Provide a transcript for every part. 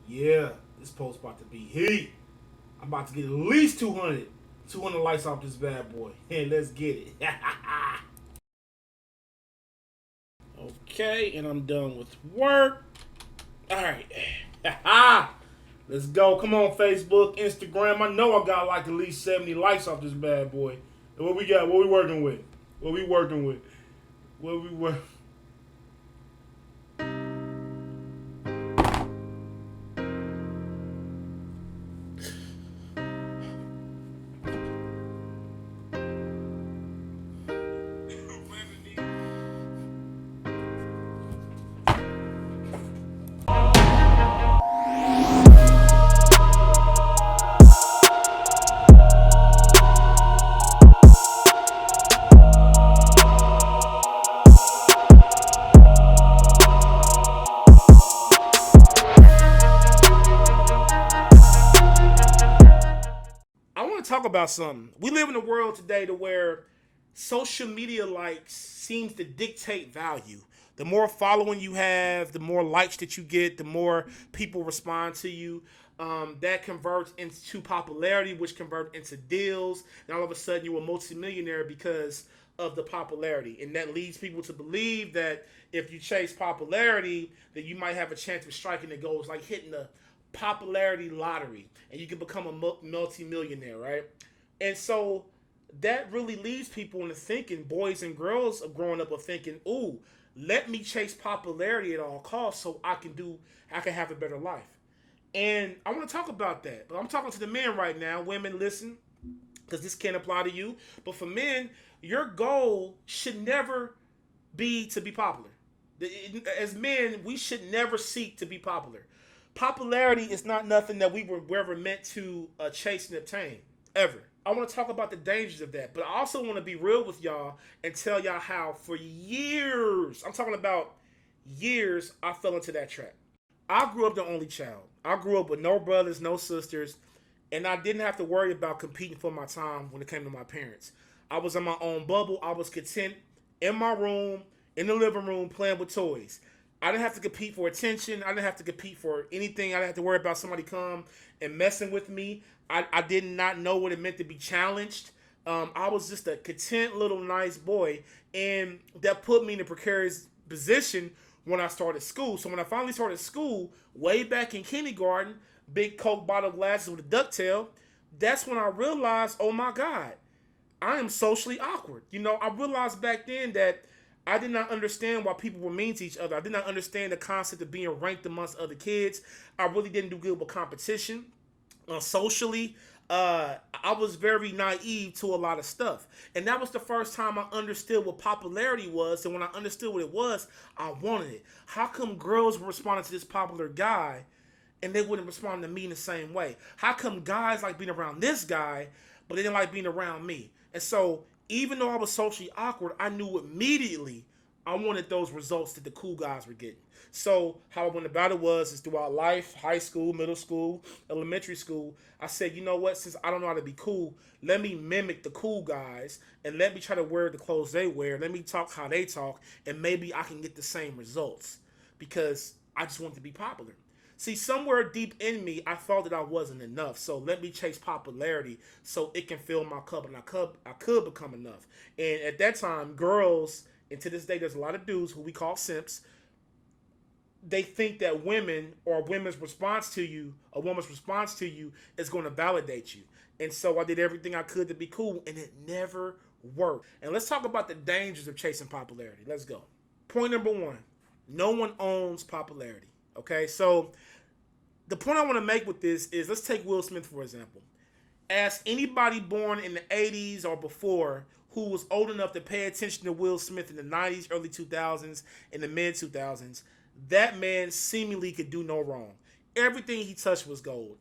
Yeah, this post about to be heat. I'm about to get at least 200 likes off this bad boy. And let's get it. Okay, and I'm done with work. All right. Let's go. Come on, Facebook, Instagram. I know I got like at least 70 likes off this bad boy. What we got? What we working with? What we working with? What we work? I want to talk about something. We live in a world today to where social media likes seems to dictate value. The more following you have, the more likes that you get, the more people respond to you. That converts into popularity, which convert into deals. And all of a sudden, you're a multimillionaire because of the popularity, and that leads people to believe that if you chase popularity, that you might have a chance of striking the goals, like hitting the popularity lottery, and you can become a multi-millionaire, right? And so that really leads people into thinking, boys and girls are growing up of thinking, ooh, let me chase popularity at all costs so I can have a better life. And I want to talk about that. But I'm talking to the men right now. Women, listen, because this can't apply to you. But for men, your goal should never be to be popular. As men, we should never seek to be popular. Popularity is not nothing that we were ever meant to chase and obtain, ever. I want to talk about the dangers of that, but I also want to be real with y'all and tell y'all how for years, I'm talking about years, I fell into that trap. I grew up the only child. I grew up with no brothers, no sisters, and I didn't have to worry about competing for my time when it came to my parents. I was in my own bubble. I was content in my room, in the living room, playing with toys. I didn't have to compete for attention. I didn't have to compete for anything. I didn't have to worry about somebody come and messing with me. I did not know what it meant to be challenged. I was just a content little nice boy, and that put me in a precarious position when I started school. So when I finally started school, way back in kindergarten, big Coke bottle glasses with a ducktail, that's when I realized, oh my God, I am socially awkward. I realized back then that I did not understand why people were mean to each other. I did not understand the concept of being ranked amongst other kids. I really didn't do good with competition. Socially, I was very naive to a lot of stuff. And that was the first time I understood what popularity was. And when I understood what it was, I wanted it. How come girls were responding to this popular guy and they wouldn't respond to me in the same way? How come guys like being around this guy, but they didn't like being around me? And so, even though I was socially awkward, I knew immediately I wanted those results that the cool guys were getting. So, how I went about it is throughout life, high school, middle school, elementary school, I said, you know what, since I don't know how to be cool, let me mimic the cool guys and let me try to wear the clothes they wear. Let me talk how they talk, and maybe I can get the same results because I just want to be popular. See, somewhere deep in me, I thought that I wasn't enough. So let me chase popularity so it can fill my cup, and I could become enough. And at that time, girls, and to this day, there's a lot of dudes who we call simps. They think that women or women's response to you, a woman's response to you, is going to validate you. And so I did everything I could to be cool, and it never worked. And let's talk about the dangers of chasing popularity. Let's go. Point number one: no one owns popularity. Okay, so the point I want to make with this is, let's take Will Smith for example. Ask anybody born in the 80s or before who was old enough to pay attention to Will Smith in the 90s, early 2000s, and the mid 2000s. That man seemingly could do no wrong. Everything he touched was gold.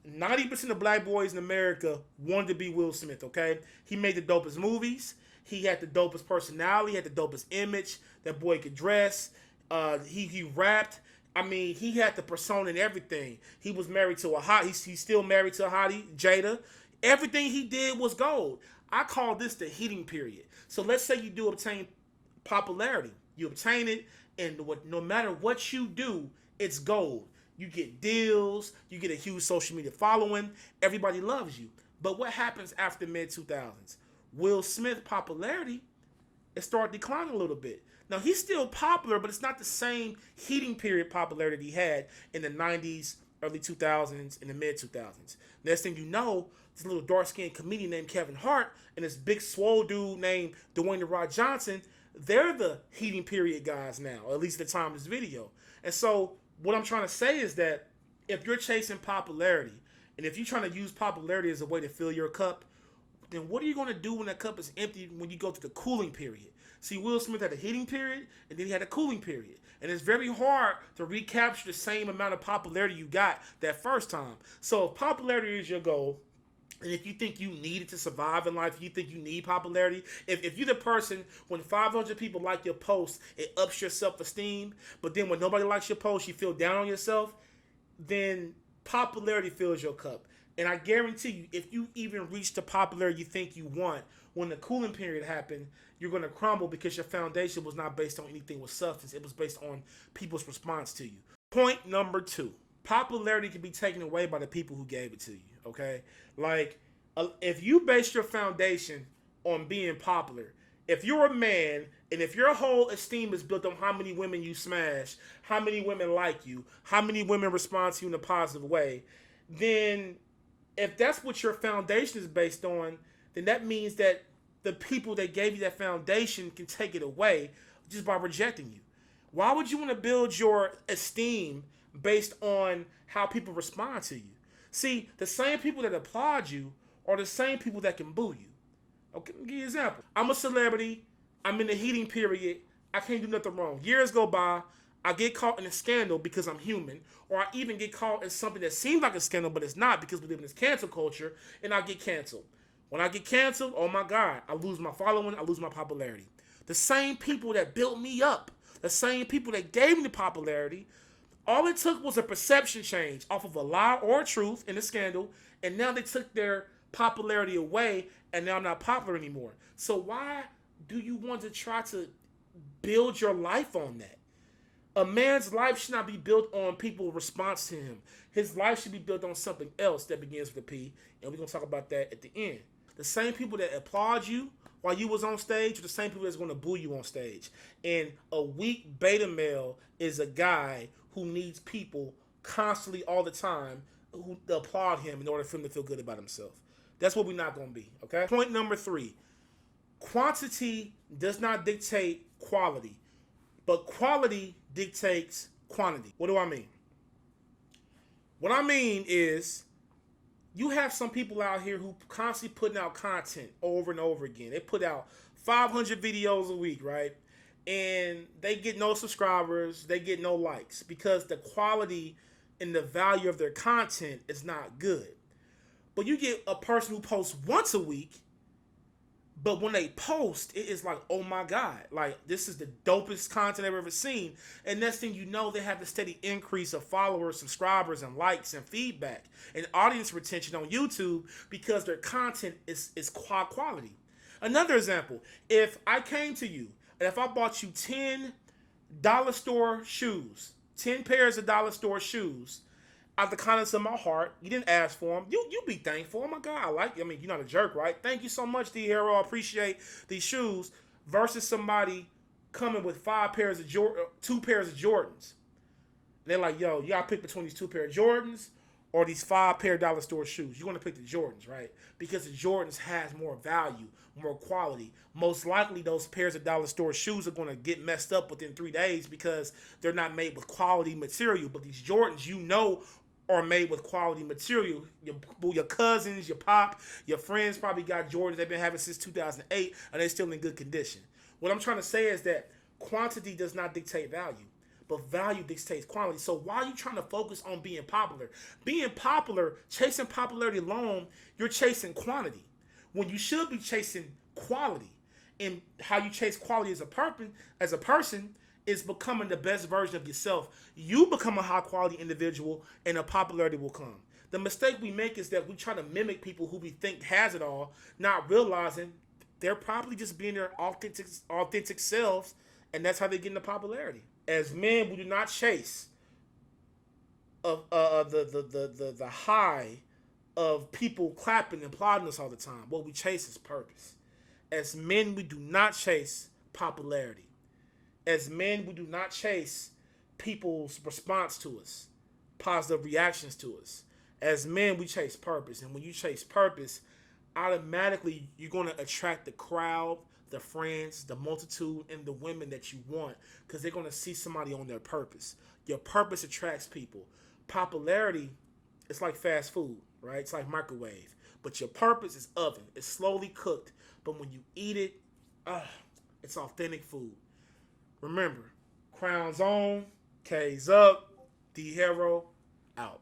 90% of black boys in America wanted to be Will Smith, okay? He made the dopest movies. He had the dopest personality. He had the dopest image. That boy could dress. He rapped. I mean, he had the persona and everything. He was married to a hot. He's still married to a hottie, Jada. Everything he did was gold. I call this the heating period. So let's say you do obtain popularity. You obtain it, and no matter what you do, it's gold. You get deals, you get a huge social media following, everybody loves you. But what happens after mid-2000s? Will Smith's popularity, it started declining a little bit. Now, he's still popular, but it's not the same heating period popularity he had in the 90s, early 2000s, and the mid-2000s. Next thing you know, this little dark-skinned comedian named Kevin Hart and this big swole dude named Dwayne "The Rock" Johnson, they're the heating period guys now, at least at the time of this video. And so what I'm trying to say is that if you're chasing popularity, and if you're trying to use popularity as a way to fill your cup, then what are you going to do when that cup is empty when you go to the cooling period? See, Will Smith had a heating period, and then he had a cooling period. And it's very hard to recapture the same amount of popularity you got that first time. So if popularity is your goal, and if you think you need it to survive in life, you think you need popularity, if you're the person, when 500 people like your post, it ups your self-esteem, but then when nobody likes your post, you feel down on yourself, then popularity fills your cup. And I guarantee you, if you even reach the popularity you think you want, when the cooling period happened, you're going to crumble because your foundation was not based on anything with substance. It was based on people's response to you. Point number 2. Popularity can be taken away by the people who gave it to you, okay? Like, if you base your foundation on being popular, if you're a man and if your whole esteem is built on how many women you smash, how many women like you, how many women respond to you in a positive way, then if that's what your foundation is based on, then that means that the people that gave you that foundation can take it away just by rejecting you. Why would you want to build your esteem based on how people respond to you? See, the same people that applaud you are the same people that can boo you. Okay, let me give you an example. I'm a celebrity. I'm in the heating period. I can't do nothing wrong. Years go by. I get caught in a scandal because I'm human, or I even get caught in something that seems like a scandal, but it's not because we live in this cancel culture, and I get canceled. When I get canceled, oh my God, I lose my following, I lose my popularity. The same people that built me up, the same people that gave me the popularity, all it took was a perception change off of a lie or a truth in a scandal, and now they took their popularity away, and now I'm not popular anymore. So why do you want to try to build your life on that? A man's life should not be built on people's response to him. His life should be built on something else that begins with a P, and we're going to talk about that at the end. The same people that applaud you while you was on stage are the same people that's going to boo you on stage. And a weak beta male is a guy who needs people constantly all the time who applaud him in order for him to feel good about himself. That's what we're not going to be, okay? Point number 3. Quantity does not dictate quality, but quality dictates quantity. What do I mean? What I mean is you have some people out here who constantly putting out content over and over again. They put out 500 videos a week, right? And they get no subscribers, they get no likes because the quality and the value of their content is not good. But you get a person who posts once a week, but when they post, it is like, oh my God, like this is the dopest content I've ever seen. And next thing you know, they have a steady increase of followers, subscribers, and likes and feedback and audience retention on YouTube because their content is quality. Another example, if I came to you and if I bought you 10 dollar store shoes, 10 pairs of dollar store shoes, out the kindness of my heart, you didn't ask for them. You be thankful. Oh my God, I like you. I mean, you're not a jerk, right? Thank you so much, D Hero. I appreciate these shoes. Versus somebody coming with 2 pairs of Jordans. They're like, yo, you gotta pick between these 2 pair of Jordans or these 5 pair dollar store shoes. You're gonna pick the Jordans, right? Because the Jordans has more value, more quality. Most likely, those pairs of dollar store shoes are gonna get messed up within 3 days because they're not made with quality material. But these Jordans, you know, are made with quality material. Your cousins, your pop, your friends probably got Jordans they've been having since 2008 and they're still in good condition. What I'm trying to say is that quantity does not dictate value, but value dictates quality. So why are you trying to focus on being popular? Being popular, chasing popularity alone, you're chasing quantity when you should be chasing quality. And how you chase quality as a person is becoming the best version of yourself. You become a high quality individual and the popularity will come. The mistake we make is that we try to mimic people who we think has it all, not realizing they're probably just being their authentic selves, and that's how they get into popularity. As men, we do not chase of the high of people clapping and applauding us all the time. What we chase is purpose. As men, we do not chase popularity. As men, we do not chase people's response to us, positive reactions to us. As men, we chase purpose. And when you chase purpose, automatically you're going to attract the crowd, the friends, the multitude, and the women that you want because they're going to see somebody on their purpose. Your purpose attracts people. Popularity, it's like fast food, right? It's like microwave. But your purpose is oven. It's slowly cooked. But when you eat it, it's authentic food. Remember, Crown's on, K's up, D Hero out.